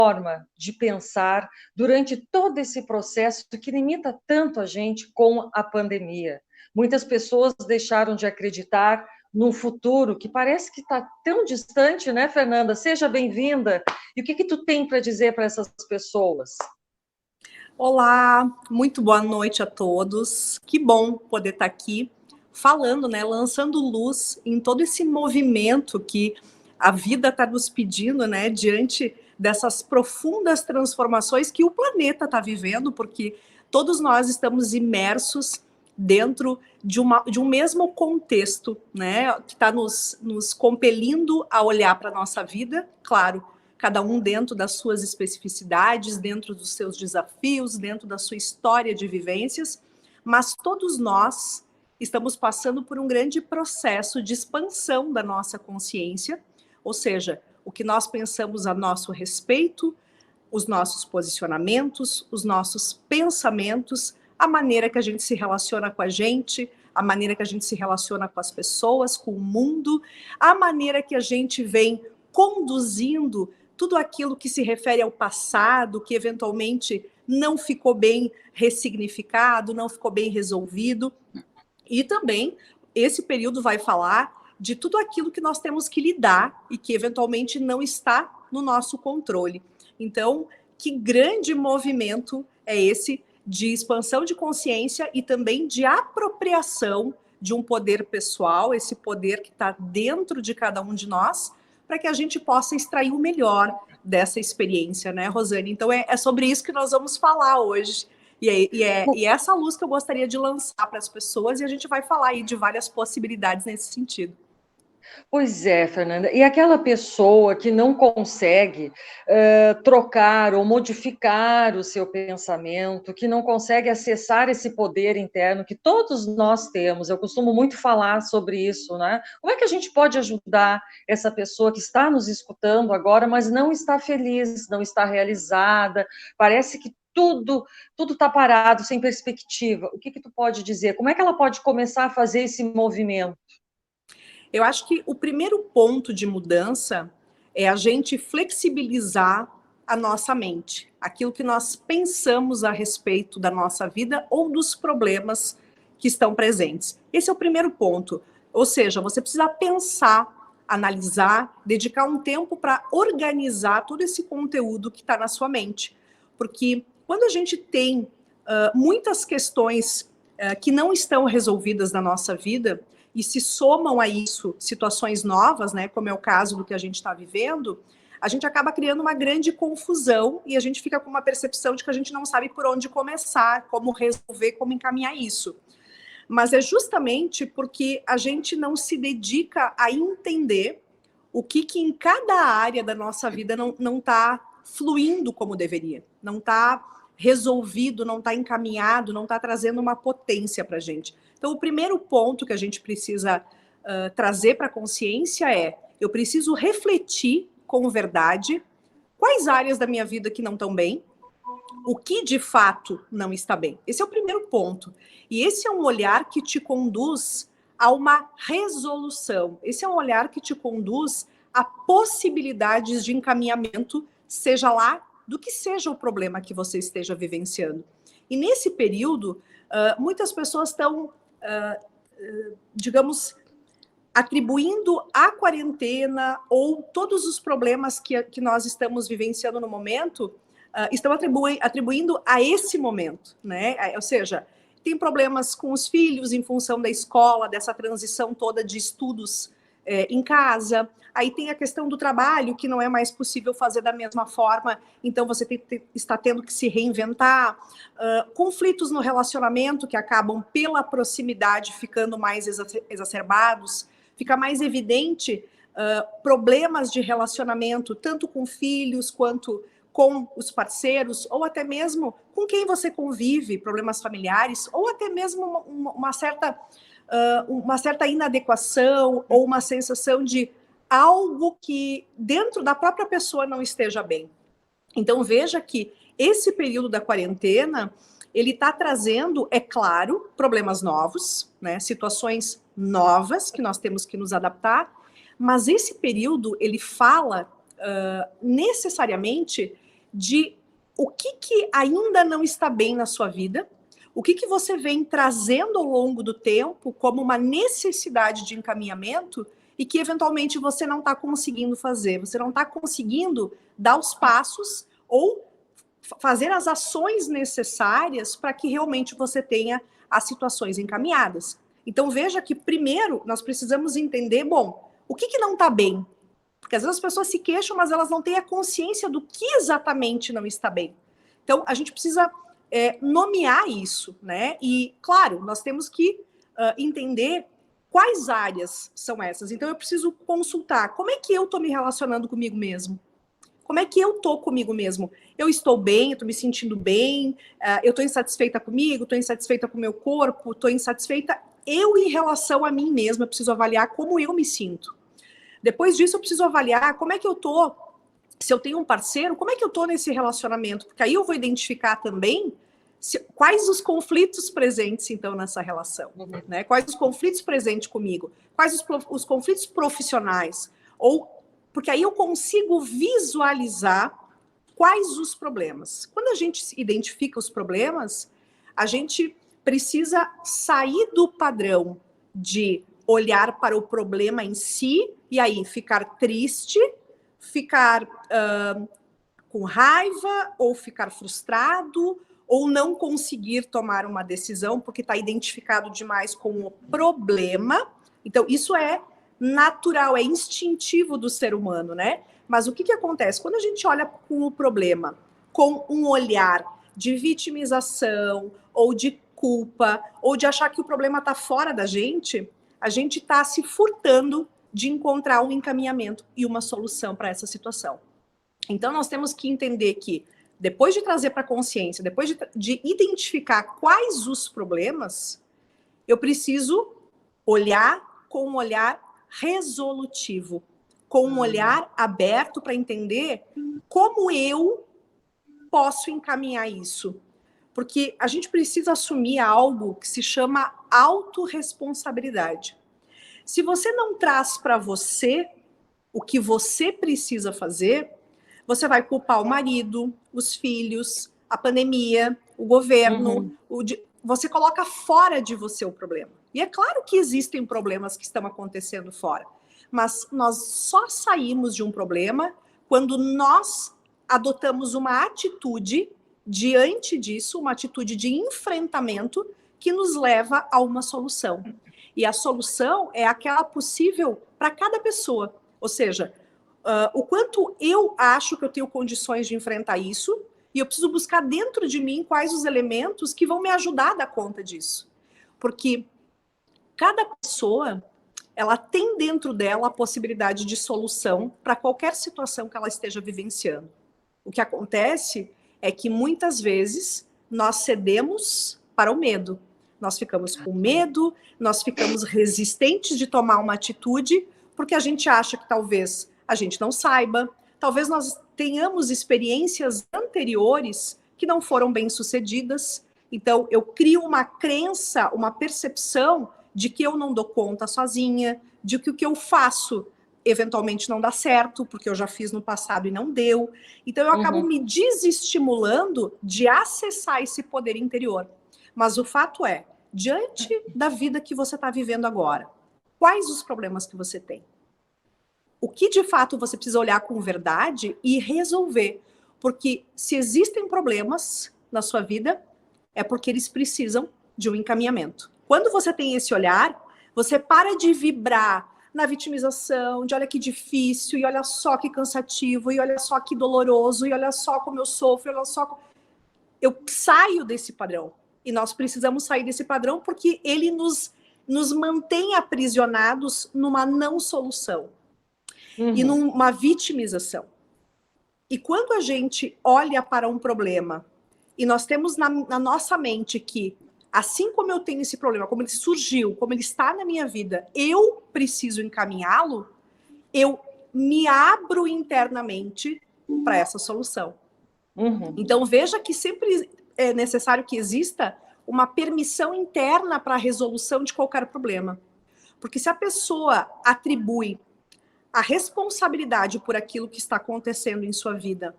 forma de pensar durante todo esse processo que limita tanto a gente com a pandemia. Muitas pessoas deixaram de acreditar num futuro que parece que está tão distante, né, Fernanda? Seja bem-vinda. E o que tu tem para dizer para essas pessoas? Olá, muito boa noite a todos. Que bom poder estar aqui falando, né, lançando luz em todo esse movimento que a vida está nos pedindo, né, diante dessas profundas transformações que o planeta está vivendo, porque todos nós estamos imersos dentro de um mesmo contexto, né, que está nos compelindo a olhar para a nossa vida, claro, cada um dentro das suas especificidades, dentro dos seus desafios, dentro da sua história de vivências, mas todos nós estamos passando por um grande processo de expansão da nossa consciência, ou seja, o que nós pensamos a nosso respeito, os nossos posicionamentos, os nossos pensamentos, a maneira que a gente se relaciona com a gente, a maneira que a gente se relaciona com as pessoas, com o mundo, a maneira que a gente vem conduzindo tudo aquilo que se refere ao passado, que eventualmente não ficou bem ressignificado, não ficou bem resolvido. E também esse período vai falar de tudo aquilo que nós temos que lidar e que eventualmente não está no nosso controle. Então, que grande movimento é esse de expansão de consciência e também de apropriação de um poder pessoal, esse poder que está dentro de cada um de nós, para que a gente possa extrair o melhor dessa experiência, né, Rosane? Então, é sobre isso que nós vamos falar hoje. E é essa luz que eu gostaria de lançar para as pessoas, e a gente vai falar aí de várias possibilidades nesse sentido. Pois é, Fernanda. E aquela pessoa que não consegue trocar ou modificar o seu pensamento, que não consegue acessar esse poder interno que todos nós temos, eu costumo muito falar sobre isso, né? Como é que a gente pode ajudar essa pessoa que está nos escutando agora, mas não está feliz, não está realizada, parece que tudo está parado, sem perspectiva. O que tu pode dizer? Como é que ela pode começar a fazer esse movimento? Eu acho que o primeiro ponto de mudança é a gente flexibilizar a nossa mente, aquilo que nós pensamos a respeito da nossa vida ou dos problemas que estão presentes. Esse é o primeiro ponto. Ou seja, você precisa pensar, analisar, dedicar um tempo para organizar todo esse conteúdo que está na sua mente. Porque quando a gente tem muitas questões que não estão resolvidas na nossa vida, e se somam a isso situações novas, né, como é o caso do que a gente está vivendo, a gente acaba criando uma grande confusão e a gente fica com uma percepção de que a gente não sabe por onde começar, como resolver, como encaminhar isso. Mas é justamente porque a gente não se dedica a entender o que em cada área da nossa vida não está fluindo como deveria, não está resolvido, não está encaminhado, não está trazendo uma potência para a gente. Então, o primeiro ponto que a gente precisa trazer para a consciência é: eu preciso refletir com verdade quais áreas da minha vida que não estão bem, o que de fato não está bem. Esse é o primeiro ponto. E esse é um olhar que te conduz a uma resolução. Esse é um olhar que te conduz a possibilidades de encaminhamento, seja lá do que seja o problema que você esteja vivenciando. E nesse período, muitas pessoas estão, digamos, atribuindo a quarentena ou todos os problemas que nós estamos vivenciando no momento, estão atribuindo a esse momento, né? Ou seja, tem problemas com os filhos em função da escola, dessa transição toda de estudos em casa. Aí tem a questão do trabalho, que não é mais possível fazer da mesma forma, então você está tendo que se reinventar. Conflitos no relacionamento, que acabam pela proximidade ficando mais exacerbados. Fica mais evidente problemas de relacionamento, tanto com filhos, quanto com os parceiros, ou até mesmo com quem você convive, problemas familiares, ou até mesmo uma certa inadequação, ou uma sensação de algo que dentro da própria pessoa não esteja bem. Então, veja que esse período da quarentena, ele está trazendo, é claro, problemas novos, né, situações novas que nós temos que nos adaptar, mas esse período, ele fala necessariamente de o que ainda não está bem na sua vida, o que você vem trazendo ao longo do tempo como uma necessidade de encaminhamento e que eventualmente você não está conseguindo fazer, você não está conseguindo dar os passos ou fazer as ações necessárias para que realmente você tenha as situações encaminhadas. Então veja que primeiro nós precisamos entender, bom, o que não está bem? Porque às vezes as pessoas se queixam, mas elas não têm a consciência do que exatamente não está bem. Então a gente precisa nomear isso, né? E, claro, nós temos que entender quais áreas são essas. Então, eu preciso consultar como é que eu estou me relacionando comigo mesmo. Como é que eu estou comigo mesmo? Eu estou bem, eu estou me sentindo bem, eu estou insatisfeita comigo, estou insatisfeita com o meu corpo, estou insatisfeita eu em relação a mim mesma, eu preciso avaliar como eu me sinto. Depois disso, eu preciso avaliar como é que eu estou. Se eu tenho um parceiro, como é que eu estou nesse relacionamento? Porque aí eu vou identificar também quais os conflitos presentes, então, nessa relação. Né? Quais os conflitos presentes comigo? Quais os conflitos profissionais? Porque aí eu consigo visualizar quais os problemas. Quando a gente identifica os problemas, a gente precisa sair do padrão de olhar para o problema em si e aí ficar triste, ficar com raiva, ou ficar frustrado, ou não conseguir tomar uma decisão porque está identificado demais com o problema. Então, isso é natural, é instintivo do ser humano, né? Mas o que acontece? Quando a gente olha com o problema com um olhar de vitimização, ou de culpa, ou de achar que o problema está fora da gente, a gente está se furtando de encontrar um encaminhamento e uma solução para essa situação. Então, nós temos que entender que, depois de trazer para a consciência, depois de identificar quais os problemas, eu preciso olhar com um olhar resolutivo, com um olhar aberto para entender como eu posso encaminhar isso. Porque a gente precisa assumir algo que se chama autorresponsabilidade. Se você não traz para você o que você precisa fazer, você vai culpar o marido, os filhos, a pandemia, o governo. Você coloca fora de você o problema. E é claro que existem problemas que estão acontecendo fora. Mas nós só saímos de um problema quando nós adotamos uma atitude diante disso, uma atitude de enfrentamento que nos leva a uma solução. E a solução é aquela possível para cada pessoa. Ou seja, o quanto eu acho que eu tenho condições de enfrentar isso, e eu preciso buscar dentro de mim quais os elementos que vão me ajudar a dar conta disso. Porque cada pessoa, ela tem dentro dela a possibilidade de solução para qualquer situação que ela esteja vivenciando. O que acontece é que muitas vezes nós cedemos para o medo. Nós ficamos com medo, nós ficamos resistentes de tomar uma atitude, porque a gente acha que talvez a gente não saiba, talvez nós tenhamos experiências anteriores que não foram bem-sucedidas. Então, eu crio uma crença, uma percepção de que eu não dou conta sozinha, de que o que eu faço eventualmente não dá certo, porque eu já fiz no passado e não deu. Então, eu acabo me desestimulando de acessar esse poder interior. Mas o fato é, diante da vida que você está vivendo agora, quais os problemas que você tem? O que, de fato, você precisa olhar com verdade e resolver. Porque se existem problemas na sua vida, é porque eles precisam de um encaminhamento. Quando você tem esse olhar, você para de vibrar na vitimização, de olha que difícil, e olha só que cansativo, e olha só que doloroso, e olha só como eu sofro, e olha só... Eu saio desse padrão. E nós precisamos sair desse padrão porque ele nos mantém aprisionados numa não solução. E numa vitimização. E quando a gente olha para um problema e nós temos na nossa mente que, assim como eu tenho esse problema, como ele surgiu, como ele está na minha vida, eu preciso encaminhá-lo, eu me abro internamente para essa solução. Então, veja que sempre é necessário que exista uma permissão interna para a resolução de qualquer problema. Porque se a pessoa atribui a responsabilidade por aquilo que está acontecendo em sua vida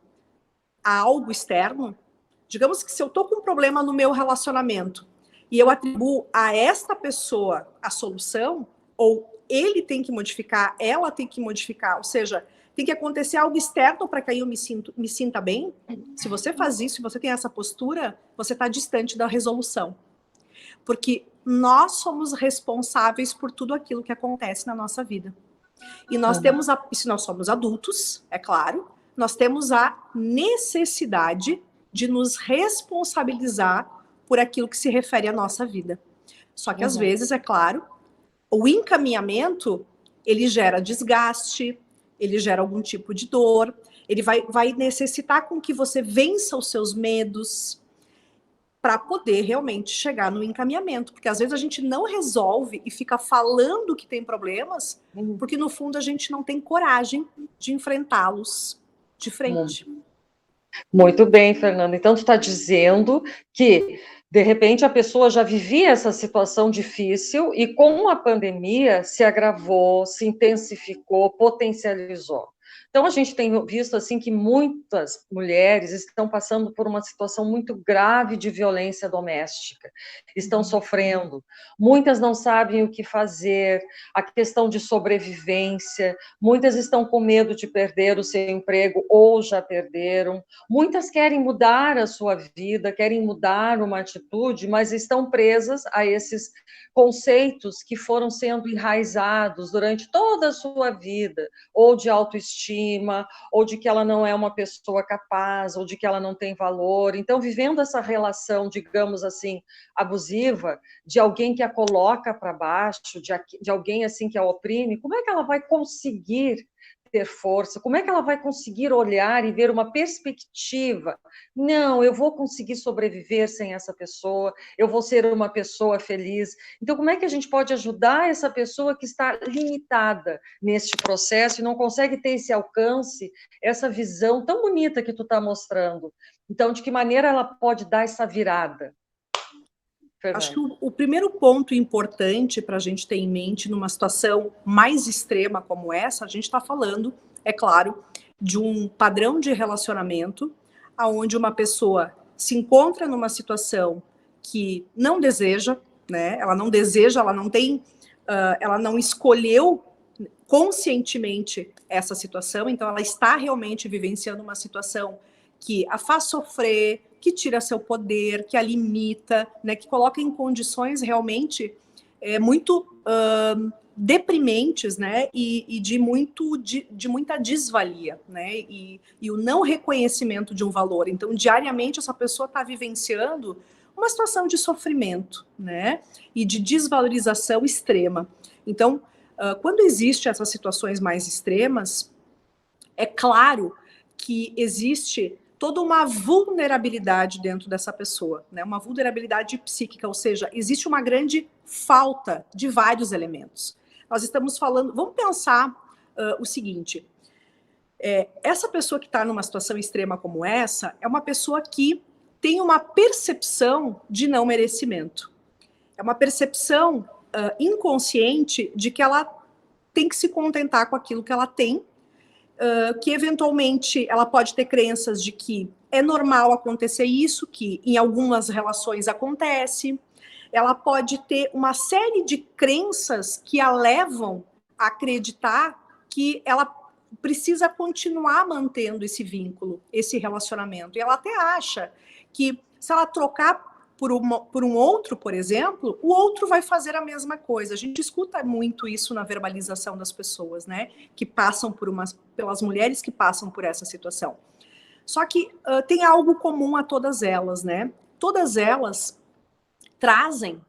a algo externo, digamos que se eu estou com um problema no meu relacionamento e eu atribuo a esta pessoa a solução, ou ele tem que modificar, ela tem que modificar, ou seja, tem que acontecer algo externo para que aí eu me sinta bem. Se você faz isso, se você tem essa postura, você está distante da resolução. Porque nós somos responsáveis por tudo aquilo que acontece na nossa vida. E nós temos, se nós somos adultos, é claro, nós temos a necessidade de nos responsabilizar por aquilo que se refere à nossa vida. Só que às vezes, é claro, o encaminhamento, ele gera desgaste, ele gera algum tipo de dor, ele vai necessitar com que você vença os seus medos para poder realmente chegar no encaminhamento. Porque às vezes a gente não resolve e fica falando que tem problemas, porque no fundo a gente não tem coragem de enfrentá-los de frente. Muito bem, Fernanda. Então, tu está dizendo que, de repente, a pessoa já vivia essa situação difícil e, com a pandemia, se agravou, se intensificou, potencializou. Então, a gente tem visto assim que muitas mulheres estão passando por uma situação muito grave de violência doméstica, estão sofrendo, muitas não sabem o que fazer, a questão de sobrevivência, muitas estão com medo de perder o seu emprego ou já perderam, muitas querem mudar a sua vida, querem mudar uma atitude, mas estão presas a esses conceitos que foram sendo enraizados durante toda a sua vida, ou de autoestima, ou de que ela não é uma pessoa capaz, ou de que ela não tem valor. Então, vivendo essa relação, digamos assim, abusiva, de alguém que a coloca para baixo, de alguém assim que a oprime, como é que ela vai conseguir ter força? Como é que ela vai conseguir olhar e ver uma perspectiva? Não, eu vou conseguir sobreviver sem essa pessoa, eu vou ser uma pessoa feliz. Então, como é que a gente pode ajudar essa pessoa que está limitada neste processo e não consegue ter esse alcance, essa visão tão bonita que tu está mostrando? Então, de que maneira ela pode dar essa virada? Acho que o primeiro ponto importante para a gente ter em mente numa situação mais extrema como essa, a gente está falando, é claro, de um padrão de relacionamento onde uma pessoa se encontra numa situação que não deseja, né? Ela não deseja, ela não tem, ela não escolheu conscientemente essa situação, então ela está realmente vivenciando uma situação que a faz sofrer, que tira seu poder, que a limita, né, que coloca em condições realmente muito deprimentes, né, e de muita desvalia, né, e o não reconhecimento de um valor. Então, diariamente, essa pessoa está vivenciando uma situação de sofrimento, né, e de desvalorização extrema. Então, quando existem essas situações mais extremas, é claro que existe toda uma vulnerabilidade dentro dessa pessoa, né? Uma vulnerabilidade psíquica, ou seja, existe uma grande falta de vários elementos. Nós estamos falando, vamos pensar o seguinte, essa pessoa que está numa situação extrema como essa, é uma pessoa que tem uma percepção de não merecimento. É uma percepção inconsciente de que ela tem que se contentar com aquilo que ela tem, que eventualmente ela pode ter crenças de que é normal acontecer isso, que em algumas relações acontece. Ela pode ter uma série de crenças que a levam a acreditar que ela precisa continuar mantendo esse vínculo, esse relacionamento. E ela até acha que se ela trocar por um outro, por exemplo, o outro vai fazer a mesma coisa. A gente escuta muito isso na verbalização das pessoas, né? Que passam pelas mulheres que passam por essa situação. Só que tem algo comum a todas elas, né? Todas elas trazem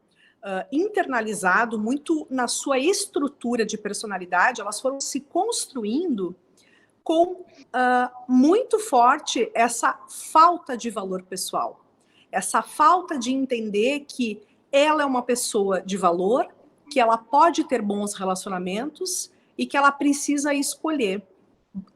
internalizado muito na sua estrutura de personalidade, elas foram se construindo com muito forte essa falta de valor pessoal. Essa falta de entender que ela é uma pessoa de valor, que ela pode ter bons relacionamentos e que ela precisa escolher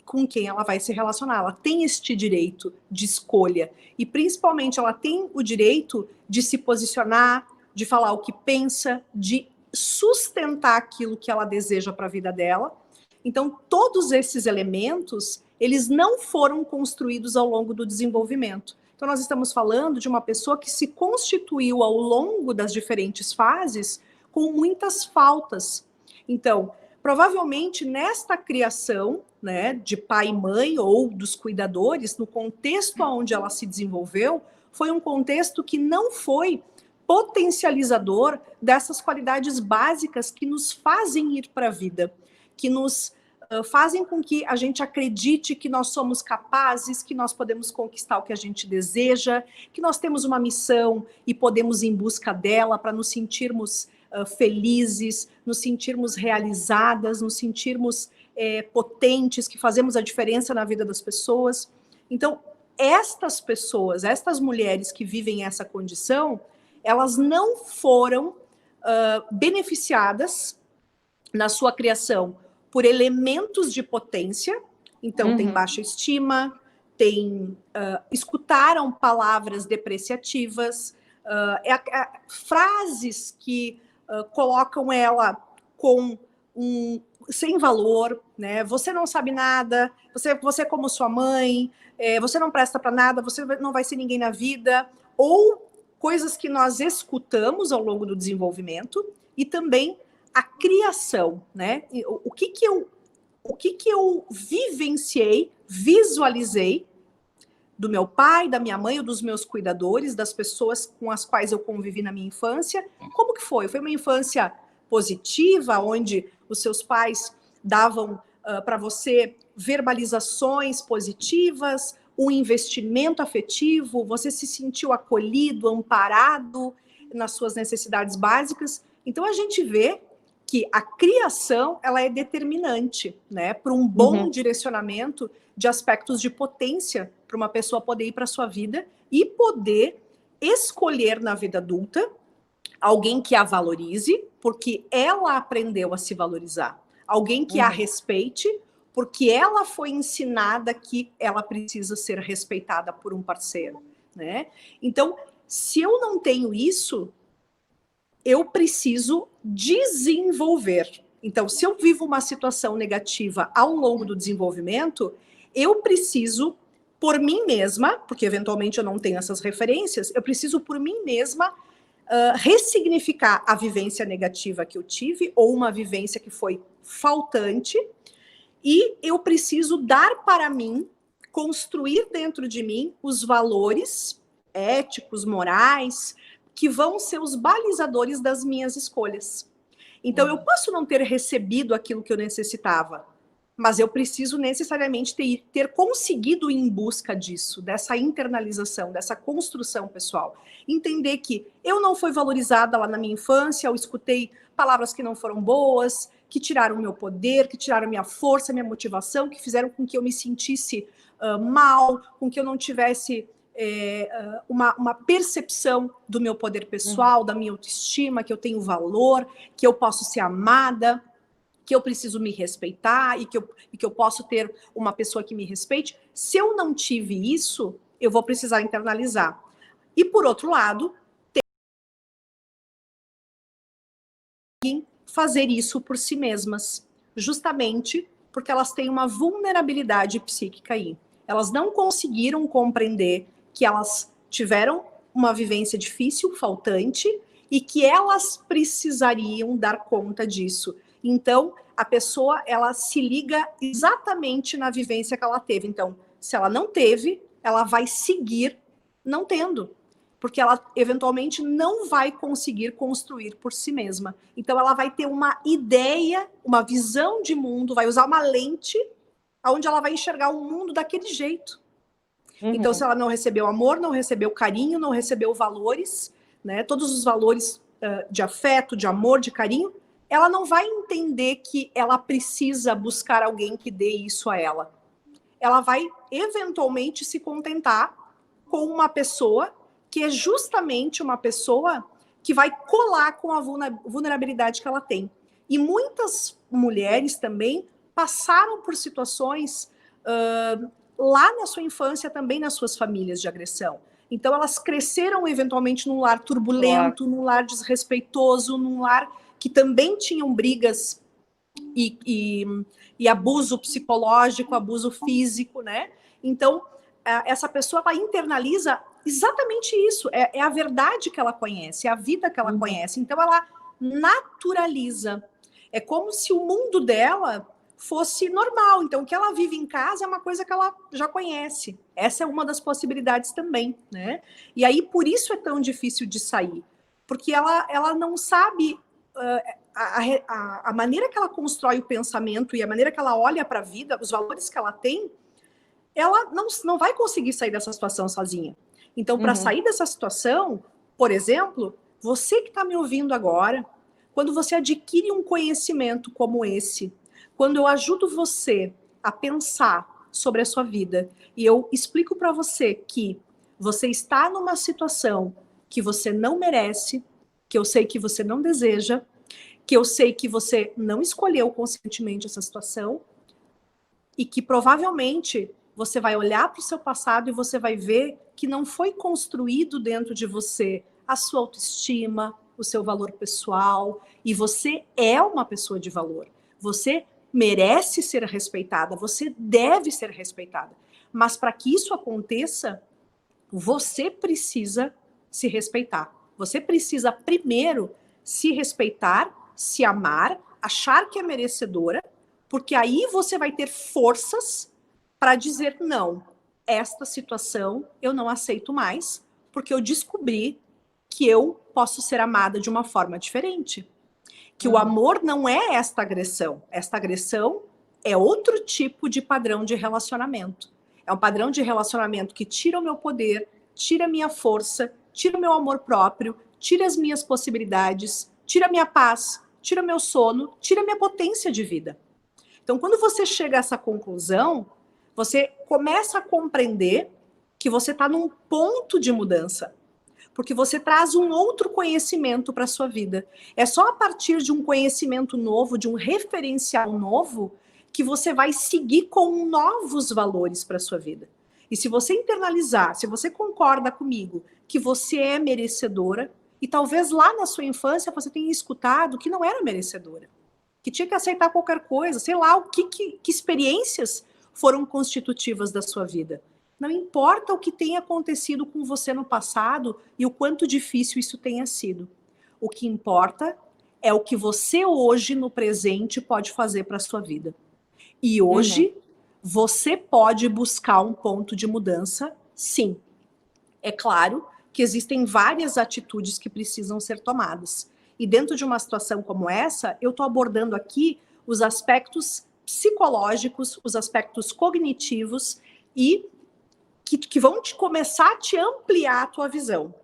com quem ela vai se relacionar. Ela tem este direito de escolha e, principalmente, ela tem o direito de se posicionar, de falar o que pensa, de sustentar aquilo que ela deseja para a vida dela. Então, todos esses elementos, eles não foram construídos ao longo do desenvolvimento. Então, nós estamos falando de uma pessoa que se constituiu ao longo das diferentes fases com muitas faltas. Então, provavelmente nesta criação, né, de pai e mãe ou dos cuidadores, no contexto onde ela se desenvolveu, foi um contexto que não foi potencializador dessas qualidades básicas que nos fazem ir para a vida, que nos fazem com que a gente acredite que nós somos capazes, que nós podemos conquistar o que a gente deseja, que nós temos uma missão e podemos ir em busca dela para nos sentirmos felizes, nos sentirmos realizadas, nos sentirmos potentes, que fazemos a diferença na vida das pessoas. Então, estas pessoas, estas mulheres que vivem essa condição, elas não foram beneficiadas na sua criação por elementos de potência. Então, tem baixa estima, escutaram palavras depreciativas, frases que colocam ela com sem valor, né? Você não sabe nada, você é como sua mãe, você não presta para nada, você não vai ser ninguém na vida, ou coisas que nós escutamos ao longo do desenvolvimento, e também a criação, né? O que que eu vivenciei, visualizei do meu pai, da minha mãe, ou dos meus cuidadores, das pessoas com as quais eu convivi na minha infância. Como que foi? Foi uma infância positiva, onde os seus pais davam para você verbalizações positivas, um investimento afetivo, você se sentiu acolhido, amparado nas suas necessidades básicas. Então, a gente vê que a criação, ela é determinante, né, para um bom direcionamento de aspectos de potência para uma pessoa poder ir para a sua vida e poder escolher na vida adulta alguém que a valorize, porque ela aprendeu a se valorizar. Alguém que a respeite, porque ela foi ensinada que ela precisa ser respeitada por um parceiro, né? Então, se eu não tenho isso, eu preciso desenvolver. Então, se eu vivo uma situação negativa ao longo do desenvolvimento, eu preciso, por mim mesma, porque eventualmente eu não tenho essas referências, eu preciso, por mim mesma, ressignificar a vivência negativa que eu tive, ou uma vivência que foi faltante, e eu preciso dar para mim, construir dentro de mim os valores éticos, morais, que vão ser os balizadores das minhas escolhas. Então, eu posso não ter recebido aquilo que eu necessitava, mas eu preciso necessariamente ter conseguido ir em busca disso, dessa internalização, dessa construção pessoal. Entender que eu não fui valorizada lá na minha infância, eu escutei palavras que não foram boas, que tiraram o meu poder, que tiraram minha força, minha motivação, que fizeram com que eu me sentisse mal, com que eu não tivesse uma percepção do meu poder pessoal, da minha autoestima, que eu tenho valor, que eu posso ser amada, que eu preciso me respeitar e que eu posso ter uma pessoa que me respeite. Se eu não tive isso, eu vou precisar internalizar. E, por outro lado, tem que fazer isso por si mesmas, justamente porque elas têm uma vulnerabilidade psíquica aí. Elas não conseguiram compreender que elas tiveram uma vivência difícil, faltante, e que elas precisariam dar conta disso. Então, a pessoa, ela se liga exatamente na vivência que ela teve. Então, se ela não teve, ela vai seguir não tendo, porque ela, eventualmente, não vai conseguir construir por si mesma. Então, ela vai ter uma ideia, uma visão de mundo, vai usar uma lente onde ela vai enxergar o mundo daquele jeito. Então, se ela não recebeu amor, não recebeu carinho, não recebeu valores, né, todos os valores de afeto, de amor, de carinho, ela não vai entender que ela precisa buscar alguém que dê isso a ela. Ela vai, eventualmente, se contentar com uma pessoa que é justamente uma pessoa que vai colar com a vulnerabilidade que ela tem. E muitas mulheres também passaram por situações lá na sua infância, também nas suas famílias de agressão. Então, elas cresceram, eventualmente, num lar turbulento, num lar desrespeitoso, num lar que também tinham brigas e abuso psicológico, abuso físico, né? Então, essa pessoa, ela internaliza exatamente isso, é a verdade que ela conhece, é a vida que ela conhece, então ela naturaliza. É como se o mundo dela fosse normal, então o que ela vive em casa é uma coisa que ela já conhece. Essa é uma das possibilidades também, né? E aí, por isso é tão difícil de sair, porque ela não sabe a maneira que ela constrói o pensamento e a maneira que ela olha para a vida, os valores que ela tem, ela não vai conseguir sair dessa situação sozinha. Então, para sair dessa situação, por exemplo, você que está me ouvindo agora, quando você adquire um conhecimento como esse, quando eu ajudo você a pensar sobre a sua vida e eu explico para você que você está numa situação que você não merece, que eu sei que você não deseja, que eu sei que você não escolheu conscientemente essa situação e que provavelmente você vai olhar para o seu passado e você vai ver que não foi construído dentro de você a sua autoestima, o seu valor pessoal, e você é uma pessoa de valor. Você merece ser respeitada, você deve ser respeitada. Mas para que isso aconteça, você precisa se respeitar. Você precisa primeiro se respeitar, se amar, achar que é merecedora, porque aí você vai ter forças para dizer não, esta situação eu não aceito mais, porque eu descobri que eu posso ser amada de uma forma diferente. Que o amor não é esta agressão. Esta agressão é outro tipo de padrão de relacionamento. É um padrão de relacionamento que tira o meu poder, tira a minha força, tira o meu amor próprio, tira as minhas possibilidades, tira a minha paz, tira o meu sono, tira a minha potência de vida. Então, quando você chega a essa conclusão, você começa a compreender que você está num ponto de mudança, porque você traz um outro conhecimento para a sua vida. É só a partir de um conhecimento novo, de um referencial novo, que você vai seguir com novos valores para a sua vida. E se você internalizar, se você concorda comigo que você é merecedora, e talvez lá na sua infância você tenha escutado que não era merecedora, que tinha que aceitar qualquer coisa, sei lá, que experiências foram constitutivas da sua vida. Não importa o que tenha acontecido com você no passado e o quanto difícil isso tenha sido. O que importa é o que você hoje, no presente, pode fazer para a sua vida. E hoje, você pode buscar um ponto de mudança, sim. É claro que existem várias atitudes que precisam ser tomadas. E dentro de uma situação como essa, eu estou abordando aqui os aspectos psicológicos, os aspectos cognitivos e que vão começar a te ampliar a tua visão.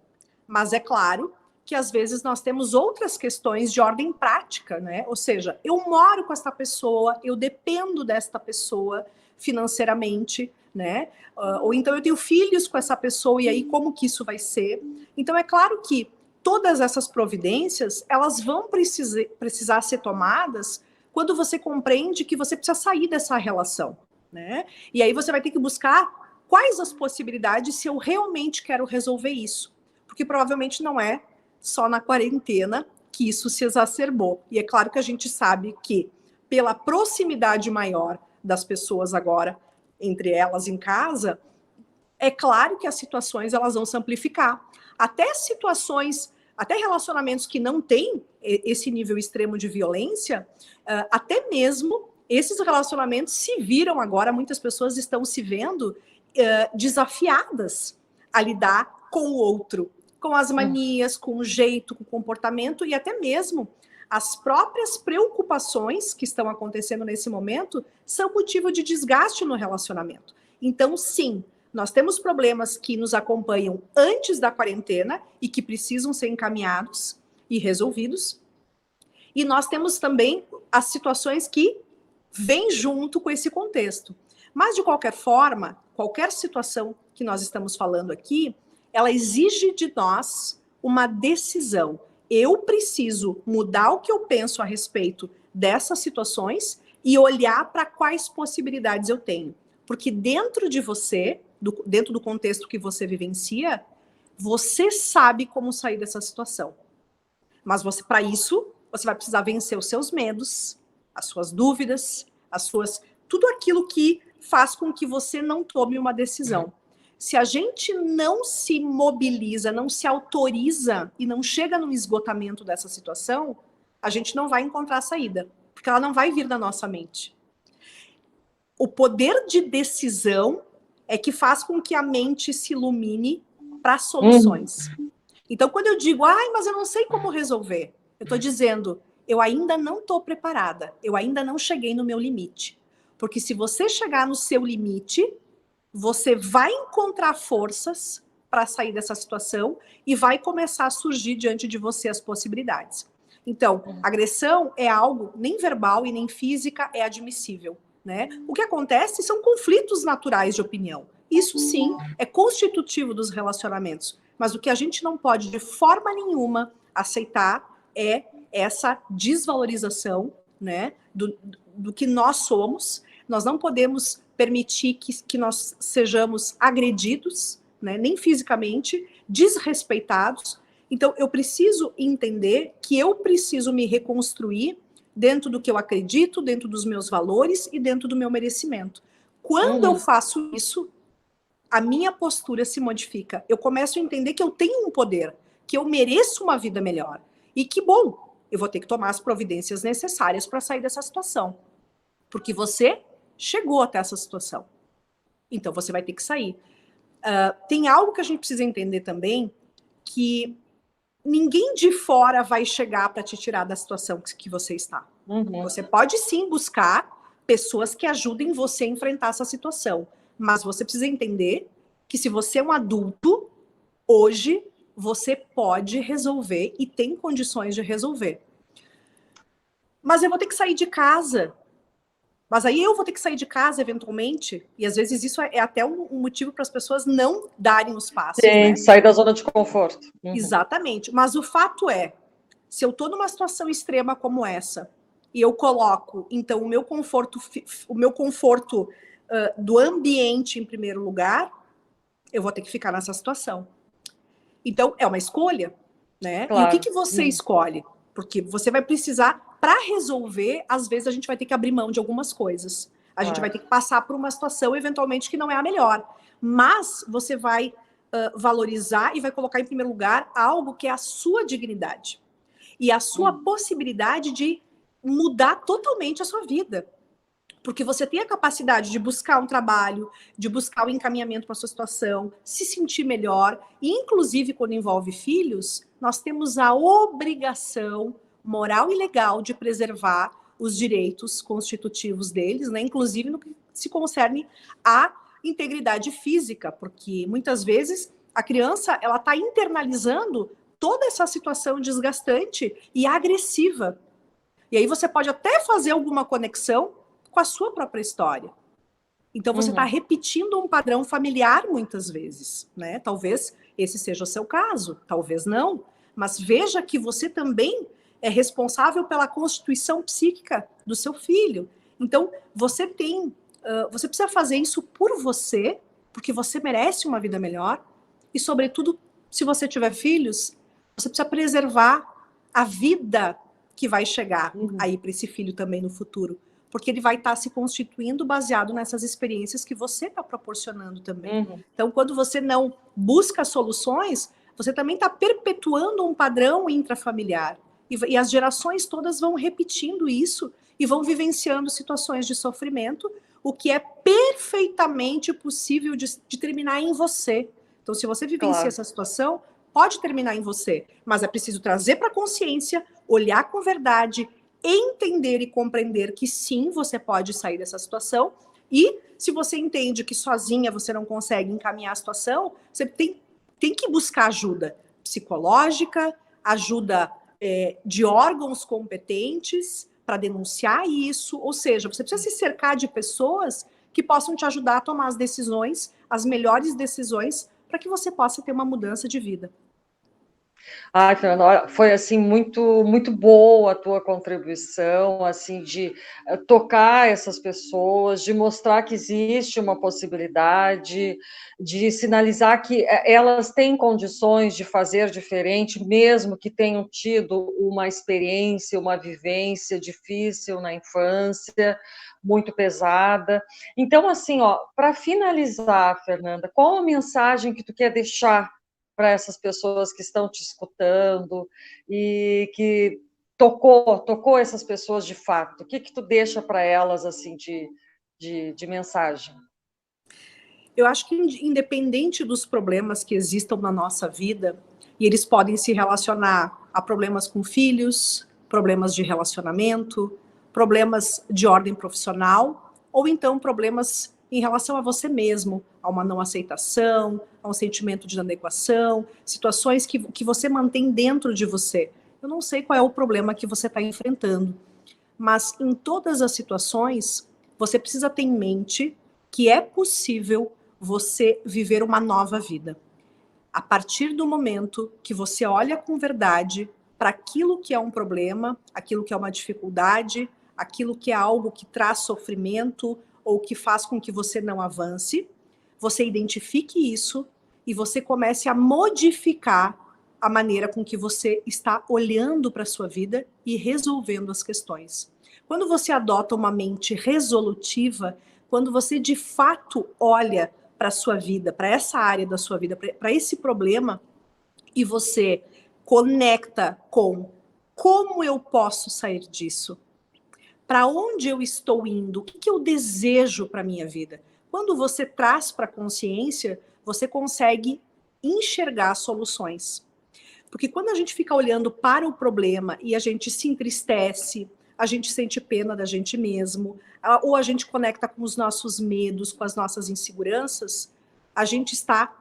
Mas é claro que às vezes nós temos outras questões de ordem prática, né? Ou seja, eu moro com essa pessoa, eu dependo desta pessoa financeiramente, né? Ou então eu tenho filhos com essa pessoa e aí como que isso vai ser? Então é claro que todas essas providências, elas vão precisar ser tomadas quando você compreende que você precisa sair dessa relação, né? E aí você vai ter que buscar quais as possibilidades se eu realmente quero resolver isso. Porque provavelmente não é só na quarentena que isso se exacerbou. E é claro que a gente sabe que, pela proximidade maior das pessoas agora, entre elas em casa, é claro que as situações elas vão se amplificar. Até situações, até relacionamentos que não têm esse nível extremo de violência, até mesmo esses relacionamentos se viram agora, muitas pessoas estão se vendo desafiadas a lidar com o outro, com as manias, com o jeito, com o comportamento e até mesmo as próprias preocupações que estão acontecendo nesse momento são motivo de desgaste no relacionamento. Então, sim, nós temos problemas que nos acompanham antes da quarentena e que precisam ser encaminhados e resolvidos. E nós temos também as situações que vêm junto com esse contexto. Mas, de qualquer forma, qualquer situação que nós estamos falando aqui, ela exige de nós uma decisão. Eu preciso mudar o que eu penso a respeito dessas situações e olhar para quais possibilidades eu tenho. Porque dentro de você, dentro do contexto que você vivencia, você sabe como sair dessa situação. Mas para isso, você vai precisar vencer os seus medos, as suas dúvidas, tudo aquilo que faz com que você não tome uma decisão. Se a gente não se mobiliza, não se autoriza e não chega no esgotamento dessa situação, a gente não vai encontrar saída, porque ela não vai vir da nossa mente. O poder de decisão é que faz com que a mente se ilumine para soluções. Então, quando eu digo, mas eu não sei como resolver, eu estou dizendo, eu ainda não estou preparada, eu ainda não cheguei no meu limite. Porque se você chegar no seu limite, você vai encontrar forças para sair dessa situação e vai começar a surgir diante de você as possibilidades. Então, agressão é algo nem verbal e nem física é admissível, né? O que acontece são conflitos naturais de opinião. Isso sim é constitutivo dos relacionamentos. Mas o que a gente não pode de forma nenhuma aceitar é essa desvalorização, né, do que nós somos. Nós não podemos permitir que nós sejamos agredidos, né, nem fisicamente, desrespeitados. Então, eu preciso entender que eu preciso me reconstruir dentro do que eu acredito, dentro dos meus valores e dentro do meu merecimento. Quando eu faço isso, a minha postura se modifica. Eu começo a entender que eu tenho um poder, que eu mereço uma vida melhor. E que, bom, eu vou ter que tomar as providências necessárias para sair dessa situação. Porque você chegou até essa situação. Então, você vai ter que sair. Tem algo que a gente precisa entender também, que ninguém de fora vai chegar para te tirar da situação que você está. Você pode sim buscar pessoas que ajudem você a enfrentar essa situação. Mas você precisa entender que se você é um adulto, hoje você pode resolver e tem condições de resolver. Mas eu vou ter que sair de casa. Mas aí eu vou ter que sair de casa eventualmente, e às vezes isso é até um motivo para as pessoas não darem os passos. Sim, né? Sair da zona de conforto. Exatamente. Mas o fato é, se eu estou numa situação extrema como essa, e eu coloco, então, o meu conforto do ambiente em primeiro lugar, eu vou ter que ficar nessa situação. Então, é uma escolha, né? Claro. E o que você escolhe? Porque você vai precisar, para resolver, às vezes a gente vai ter que abrir mão de algumas coisas. A gente vai ter que passar por uma situação, eventualmente, que não é a melhor. Mas você vai valorizar e vai colocar em primeiro lugar algo que é a sua dignidade. E a sua possibilidade de mudar totalmente a sua vida. Porque você tem a capacidade de buscar um trabalho, de buscar o encaminhamento para a sua situação, se sentir melhor. E, inclusive, quando envolve filhos, nós temos a obrigação moral e legal de preservar os direitos constitutivos deles, né? Inclusive no que se concerne à integridade física, porque muitas vezes a criança ela está internalizando toda essa situação desgastante e agressiva. E aí você pode até fazer alguma conexão com a sua própria história. Então, você está repetindo um padrão familiar muitas vezes, né? Talvez esse seja o seu caso, talvez não. Mas veja que você também é responsável pela constituição psíquica do seu filho. Então, você precisa fazer isso por você, porque você merece uma vida melhor. E, sobretudo, se você tiver filhos, você precisa preservar a vida que vai chegar aí para esse filho também no futuro. Porque ele vai estar se constituindo baseado nessas experiências que você está proporcionando também. Então, quando você não busca soluções, você também está perpetuando um padrão intrafamiliar. E as gerações todas vão repetindo isso e vão vivenciando situações de sofrimento, o que é perfeitamente possível de terminar em você. Então, se você vivencia essa situação, pode terminar em você. Mas é preciso trazer para a consciência, olhar com verdade, entender e compreender que sim, você pode sair dessa situação. E se você entende que sozinha você não consegue encaminhar a situação, você tem que buscar ajuda psicológica, ajuda de órgãos competentes para denunciar isso. Ou seja, você precisa se cercar de pessoas que possam te ajudar a tomar as decisões, as melhores decisões, para que você possa ter uma mudança de vida. Ai, Fernanda, olha, foi assim muito boa a tua contribuição, assim de tocar essas pessoas, de mostrar que existe uma possibilidade, de sinalizar que elas têm condições de fazer diferente, mesmo que tenham tido uma experiência, uma vivência difícil na infância, muito pesada. Então, assim, ó, para finalizar, Fernanda, qual a mensagem que tu quer deixar para essas pessoas que estão te escutando e que tocou essas pessoas de fato? O que tu deixa para elas assim de mensagem? Eu acho que independente dos problemas que existam na nossa vida, e eles podem se relacionar a problemas com filhos, problemas de relacionamento, problemas de ordem profissional, ou então problemas em relação a você mesmo, a uma não aceitação, a um sentimento de inadequação, situações que você mantém dentro de você. Eu não sei qual é o problema que você está enfrentando, mas em todas as situações, você precisa ter em mente que é possível você viver uma nova vida. A partir do momento que você olha com verdade para aquilo que é um problema, aquilo que é uma dificuldade, aquilo que é algo que traz sofrimento ou que faz com que você não avance, você identifique isso e você comece a modificar a maneira com que você está olhando para a sua vida e resolvendo as questões. Quando você adota uma mente resolutiva, quando você de fato olha para a sua vida, para essa área da sua vida, para esse problema, e você conecta com como eu posso sair disso, para onde eu estou indo, o que eu desejo para a minha vida. Quando você traz para a consciência, você consegue enxergar soluções. Porque quando a gente fica olhando para o problema e a gente se entristece, a gente sente pena da gente mesmo, ou a gente conecta com os nossos medos, com as nossas inseguranças, a gente está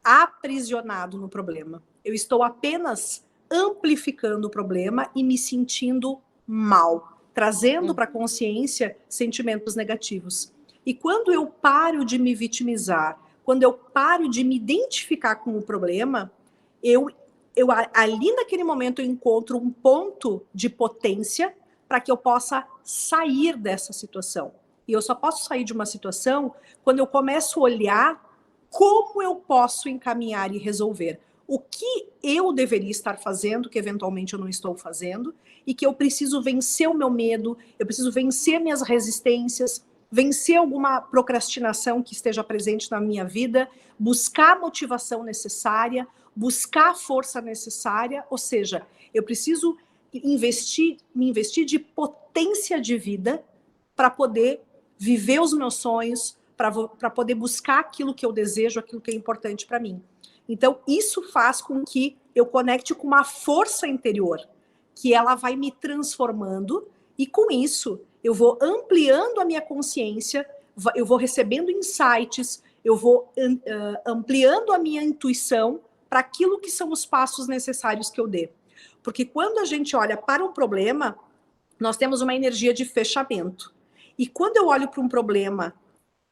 aprisionado no problema. Eu estou apenas amplificando o problema e me sentindo mal, trazendo para a consciência sentimentos negativos. E quando eu paro de me vitimizar, quando eu paro de me identificar com o problema, eu ali naquele momento eu encontro um ponto de potência para que eu possa sair dessa situação. E eu só posso sair de uma situação quando eu começo a olhar como eu posso encaminhar e resolver. O que eu deveria estar fazendo, que eventualmente eu não estou fazendo, e que eu preciso vencer o meu medo, eu preciso vencer minhas resistências, vencer alguma procrastinação que esteja presente na minha vida, buscar a motivação necessária, buscar a força necessária, ou seja, eu preciso me investir de potência de vida para poder viver os meus sonhos, para poder buscar aquilo que eu desejo, aquilo que é importante para mim. Então, isso faz com que eu conecte com uma força interior, que ela vai me transformando, e com isso eu vou ampliando a minha consciência, eu vou recebendo insights, eu vou ampliando a minha intuição para aquilo que são os passos necessários que eu dê. Porque quando a gente olha para um problema, nós temos uma energia de fechamento. E quando eu olho para um problema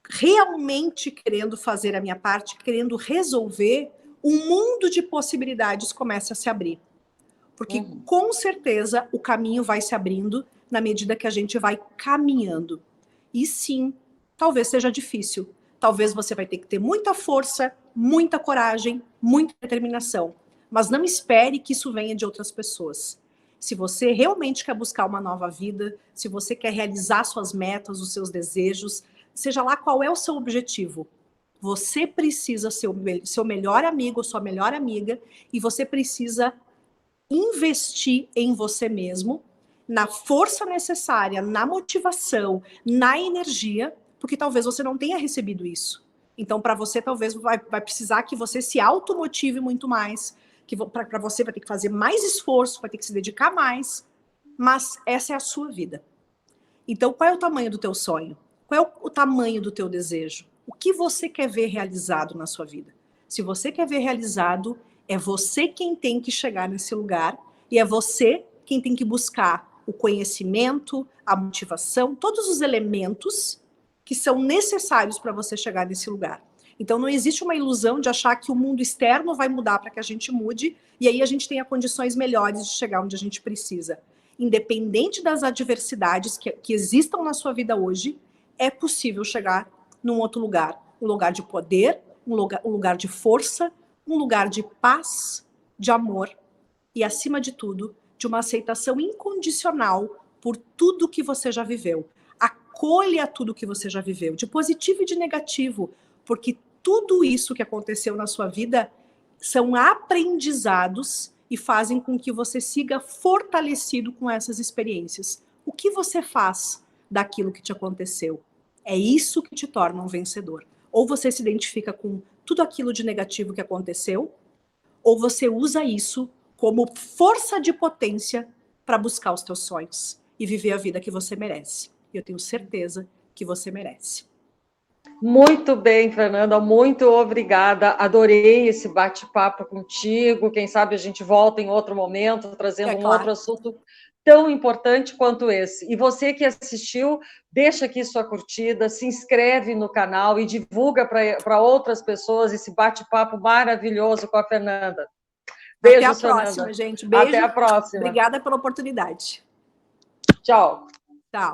realmente querendo fazer a minha parte, querendo resolver, um mundo de possibilidades começa a se abrir. Porque com certeza o caminho vai se abrindo na medida que a gente vai caminhando. E sim, talvez seja difícil. Talvez você vai ter que ter muita força, muita coragem, muita determinação. Mas não espere que isso venha de outras pessoas. Se você realmente quer buscar uma nova vida, se você quer realizar suas metas, os seus desejos, seja lá qual é o seu objetivo, você precisa ser o seu melhor amigo, sua melhor amiga, e você precisa investir em você mesmo, na força necessária, na motivação, na energia, porque talvez você não tenha recebido isso. Então, para você, talvez vai precisar que você se automotive muito mais, que para você vai ter que fazer mais esforço, vai ter que se dedicar mais, mas essa é a sua vida. Então, qual é o tamanho do teu sonho? Qual é o tamanho do teu desejo? O que você quer ver realizado na sua vida? Se você quer ver realizado, é você quem tem que chegar nesse lugar e é você quem tem que buscar o conhecimento, a motivação, todos os elementos que são necessários para você chegar nesse lugar. Então, não existe uma ilusão de achar que o mundo externo vai mudar para que a gente mude e aí a gente tenha condições melhores de chegar onde a gente precisa. Independente das adversidades que existam na sua vida hoje, é possível chegar num outro lugar. Um lugar de poder, um lugar de força, um lugar de paz, de amor e, acima de tudo, de uma aceitação incondicional por tudo que você já viveu. Acolha tudo que você já viveu, de positivo e de negativo, porque tudo isso que aconteceu na sua vida são aprendizados e fazem com que você siga fortalecido com essas experiências. O que você faz daquilo que te aconteceu? É isso que te torna um vencedor. Ou você se identifica com tudo aquilo de negativo que aconteceu, ou você usa isso como força de potência para buscar os teus sonhos e viver a vida que você merece. E eu tenho certeza que você merece. Muito bem, Fernanda, muito obrigada. Adorei esse bate-papo contigo. Quem sabe a gente volta em outro momento, trazendo um outro assunto tão importante quanto esse. E você que assistiu, deixa aqui sua curtida, se inscreve no canal e divulga para outras pessoas esse bate-papo maravilhoso com a Fernanda. Beijo, Até a próxima, Fernanda. gente. Beijo. Até a próxima. Obrigada pela oportunidade. Tchau. Tchau.